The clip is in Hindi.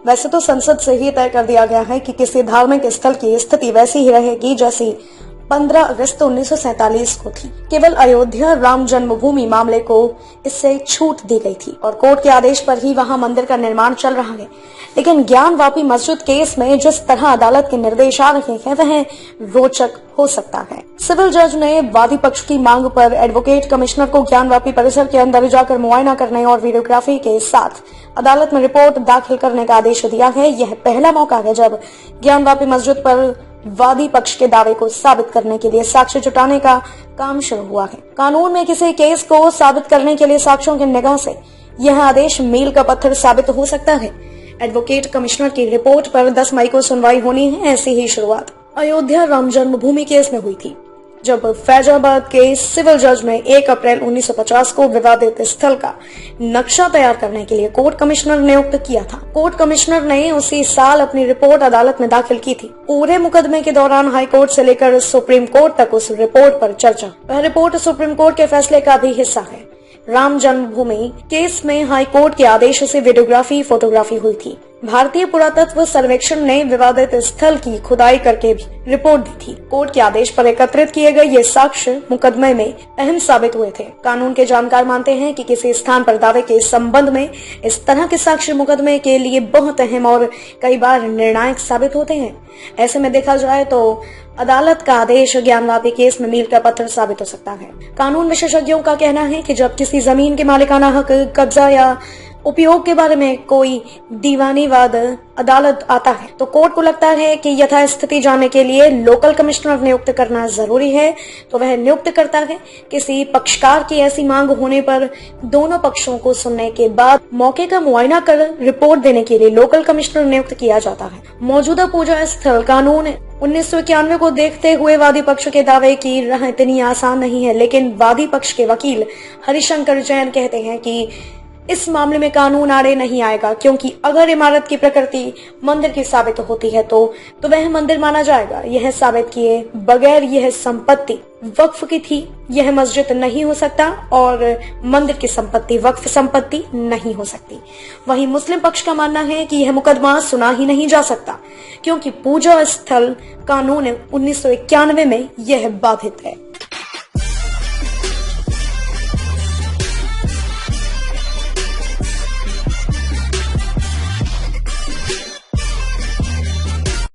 वैसे तो संसद से ही तय कर दिया गया है कि किसी धार्मिक स्थल की स्थिति वैसी ही रहेगी जैसी 15 अगस्त 1947 को थी। केवल अयोध्या राम जन्मभूमि मामले को इससे छूट दी गई थी और कोर्ट के आदेश पर ही वहां मंदिर का निर्माण चल रहा है। लेकिन ज्ञानवापी मस्जिद केस में जिस तरह अदालत के निर्देश आ रहे हैं वह रोचक हो सकता है। सिविल जज ने वादी पक्ष की मांग पर एडवोकेट कमिश्नर को ज्ञानवापी परिसर के अंदर जाकर मुआयना करने और वीडियोग्राफी के साथ अदालत में रिपोर्ट दाखिल करने का आदेश दिया है। यह पहला मौका है जब ज्ञानवापी मस्जिद पर वादी पक्ष के दावे को साबित करने के लिए साक्ष्य जुटाने का काम शुरू हुआ है। कानून में किसी केस को साबित करने के लिए साक्ष्यों की निगाह से यह आदेश मील का पत्थर साबित हो सकता है। एडवोकेट कमिश्नर की रिपोर्ट पर 10 मई को सुनवाई होनी है। ऐसी ही शुरुआत अयोध्या राम जन्मभूमि केस में हुई थी, जब फैजाबाद के सिविल जज ने 1 अप्रैल 1950 को विवादित स्थल का नक्शा तैयार करने के लिए कोर्ट कमिश्नर नियुक्त किया था। कोर्ट कमिश्नर ने उसी साल अपनी रिपोर्ट अदालत में दाखिल की थी। पूरे मुकदमे के दौरान हाई कोर्ट से लेकर सुप्रीम कोर्ट तक उस रिपोर्ट पर चर्चा। वह रिपोर्ट सुप्रीम कोर्ट के फैसले का भी हिस्सा है। राम जन्मभूमि केस में हाई कोर्ट के आदेश से वीडियोग्राफी फोटोग्राफी हुई थी। भारतीय पुरातत्व सर्वेक्षण ने विवादित स्थल की खुदाई करके भी रिपोर्ट दी थी। कोर्ट के आदेश पर एकत्रित किए गए ये साक्ष्य मुकदमे में अहम साबित हुए थे। कानून के जानकार मानते हैं कि किसी स्थान पर दावे के संबंध में इस तरह के साक्ष्य मुकदमे के लिए बहुत अहम और कई बार निर्णायक साबित होते हैं। ऐसे में देखा जाए तो अदालत का आदेश ज्ञानवापी केस में मील का पत्थर साबित हो सकता है। कानून विशेषज्ञों का कहना है कि जब किसी जमीन के मालिकाना हक, कब्जा या उपयोग के बारे में कोई दीवानीवाद अदालत आता है तो कोर्ट को लगता है कि यथास्थिति जानने के लिए लोकल कमिश्नर नियुक्त करना जरूरी है, तो वह नियुक्त करता है। किसी पक्षकार की ऐसी मांग होने पर दोनों पक्षों को सुनने के बाद मौके का मुआयना कर रिपोर्ट देने के लिए लोकल कमिश्नर नियुक्त किया जाता है। मौजूदा पूजा स्थल कानून 1991 को देखते हुए वादी पक्ष के दावे की राह इतनी आसान नहीं है, लेकिन वादी पक्ष के वकील हरिशंकर जैन कहते हैं कि इस मामले में कानून आड़े नहीं आएगा, क्योंकि अगर इमारत की प्रकृति मंदिर की साबित होती है तो वह मंदिर माना जाएगा। यह साबित किए बगैर यह संपत्ति वक्फ की थी, यह मस्जिद नहीं हो सकता और मंदिर की संपत्ति वक्फ संपत्ति नहीं हो सकती। वहीं मुस्लिम पक्ष का मानना है कि यह मुकदमा सुना ही नहीं जा सकता, क्योंकि पूजा स्थल कानून 1991 में यह बाधित है।